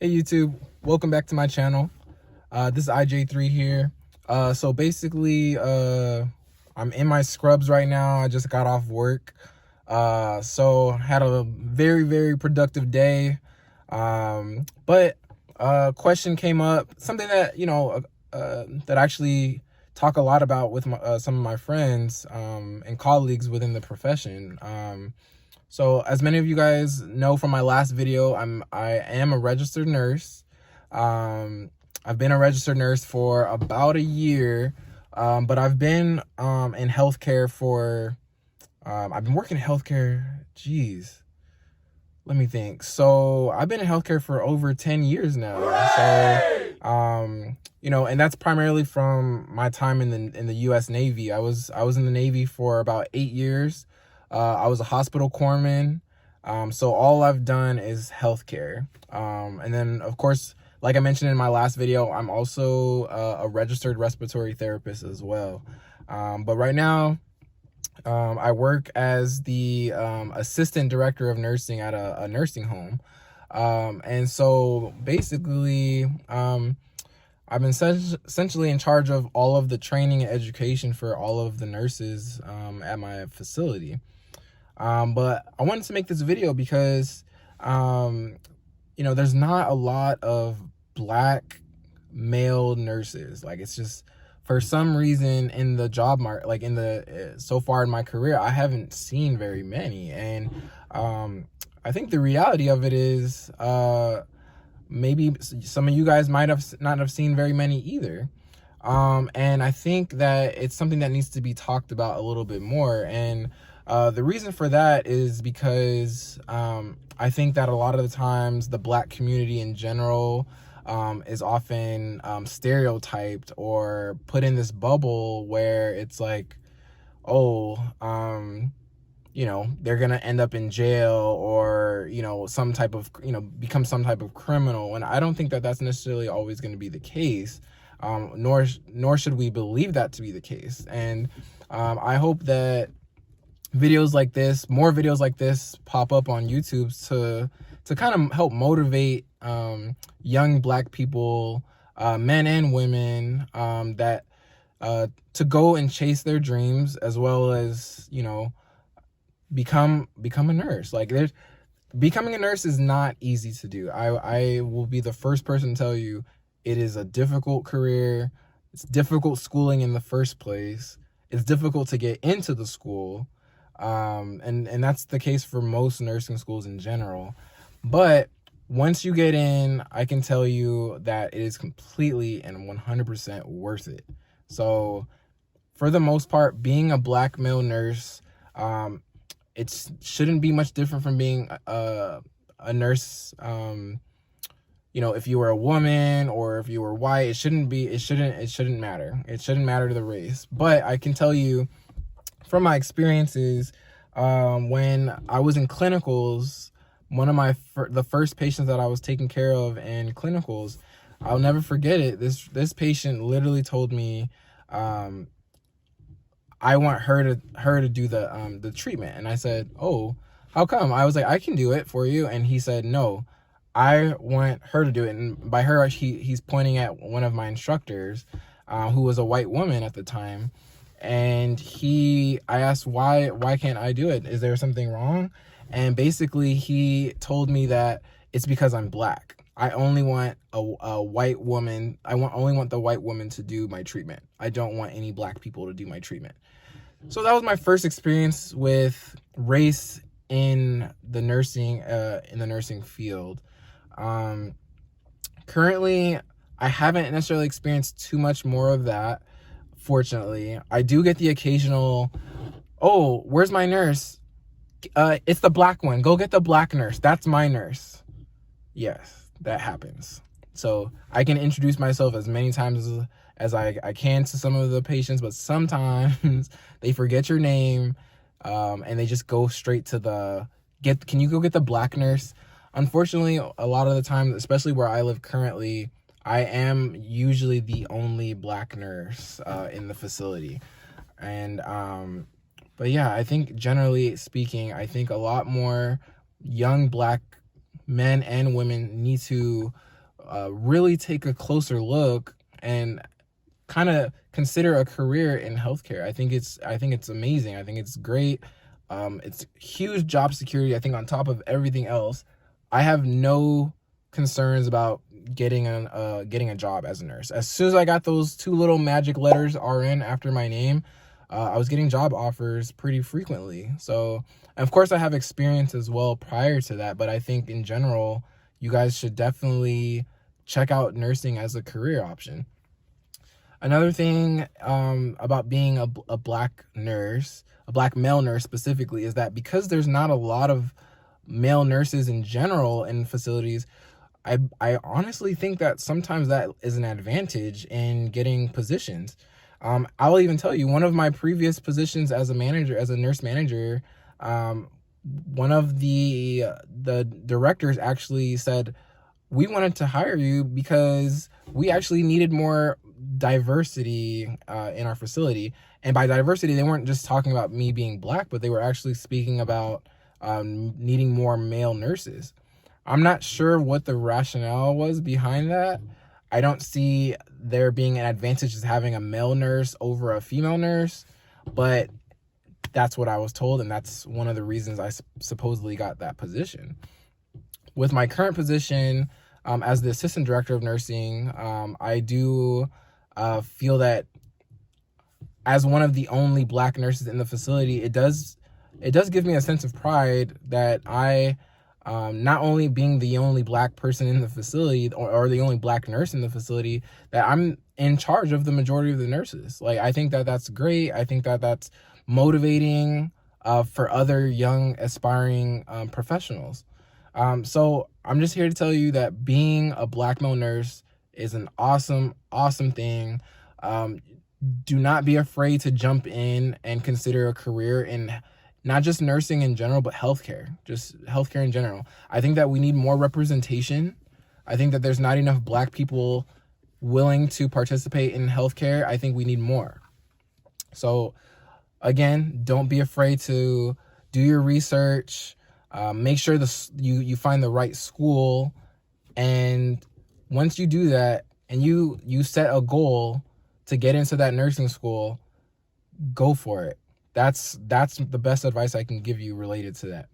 Hey YouTube, welcome back to my channel. This is IJ3 here. So basically, I'm in my scrubs right now. I just got off work. So had a very productive day. But question came up, something that that I actually talk a lot about with some of my friends and colleagues within the profession. So as many of you guys know from my last video, I am a registered nurse. I've been a registered nurse for about a year, but I've been in healthcare for I've been working in healthcare. Geez, let me think. So I've been in healthcare for over 10 years now. So and that's primarily from my time in the U.S. Navy. I was in the Navy for about 8 years. I was a hospital corpsman. So all I've done is healthcare. And then, of course, like I mentioned in my last video, I'm also a registered respiratory therapist as well. But right now, I work as the assistant director of nursing at a nursing home. And so basically, I've been essentially in charge of all of the training and education for all of the nurses at my facility. But I wanted to make this video because, there's not a lot of Black male nurses. Like, it's just, for some reason in the job market, like so far in my career, I haven't seen very many. And I think the reality of it is, maybe some of you guys might not have seen very many either. And I think that it's something that needs to be talked about a little bit more. And the reason for that is because I think that a lot of the times the Black community in general is often stereotyped or put in this bubble where it's like, oh, they're going to end up in jail or, some type of, become some type of criminal. And I don't think that that's necessarily always going to be the case. Nor should we believe that to be the case. And I hope that more videos like this pop up on YouTube to kind of help motivate young Black people, men and women, that to go and chase their dreams, as well as become a nurse. Like, becoming a nurse is not easy to do. I will be the first person to tell you it is a difficult career. It's difficult schooling in the first place. It's difficult to get into the school. And that's the case for most nursing schools in general. But once you get in, I can tell you that it is completely and 100% worth it. So for the most part, being a Black male nurse, it shouldn't be much different from being a nurse. If you were a woman or if you were white, it shouldn't matter. It shouldn't matter to the race. But I can tell you from my experiences, when I was in clinicals, one of the first patients that I was taking care of in clinicals, I'll never forget it. This patient literally told me, I want her to do the treatment. And I said, oh, how come? I was like, I can do it for you. And he said, no, I want her to do it. And by her, he's pointing at one of my instructors, who was a white woman at the time. And I asked, why can't I do it? Is there something wrong? And basically he told me that it's because I'm Black. I only want a white woman. Only want the white woman to do my treatment. I don't want any Black people to do my treatment. So that was my first experience with race in the nursing field. Currently, I haven't necessarily experienced too much more of that. Fortunately, I do get the occasional, oh, where's my nurse? It's the Black one. Go get the Black nurse. That's my nurse. Yes, that happens. So I can introduce myself as many times as I can to some of the patients, but sometimes they forget your name, and they just go straight to can you go get the Black nurse? Unfortunately, a lot of the time, especially where I live currently, I am usually the only Black nurse in the facility. And but yeah, I think generally speaking, I think a lot more young Black men and women need to really take a closer look and kind of consider a career in healthcare. I think it's amazing. I think it's great. It's huge job security. I think on top of everything else, I have no concerns about getting a job as a nurse. As soon as I got those two little magic letters RN after my name, I was getting job offers pretty frequently. So, and of course, I have experience as well prior to that. But I think in general, you guys should definitely check out nursing as a career option. Another thing about being a black nurse, a black male nurse specifically, is that because there's not a lot of male nurses in general in facilities, I honestly think that sometimes that is an advantage in getting positions. I'll even tell you, one of my previous positions as a manager, as a nurse manager, one of the directors actually said, we wanted to hire you because we actually needed more diversity in our facility. And by diversity, they weren't just talking about me being black, but they were actually speaking about needing more male nurses. I'm not sure what the rationale was behind that. I don't see there being an advantage as having a male nurse over a female nurse, but that's what I was told, and that's one of the reasons I supposedly got that position. With my current position as the assistant director of nursing, I do feel that as one of the only black nurses in the facility, it does give me a sense of pride that I, not only being the only black person in the facility or the only black nurse in the facility, that I'm in charge of the majority of the nurses. Like, I think that that's great. I think that that's motivating for other young aspiring professionals. So I'm just here to tell you that being a black male nurse is an awesome thing. Do not be afraid to jump in and consider a career in not just nursing in general, but healthcare, just healthcare in general. I think that we need more representation. I think that there's not enough black people willing to participate in healthcare. I think we need more. So again, don't be afraid to do your research. Make sure you find the right school. And once you do that and you set a goal to get into that nursing school, go for it. That's the best advice I can give you related to that.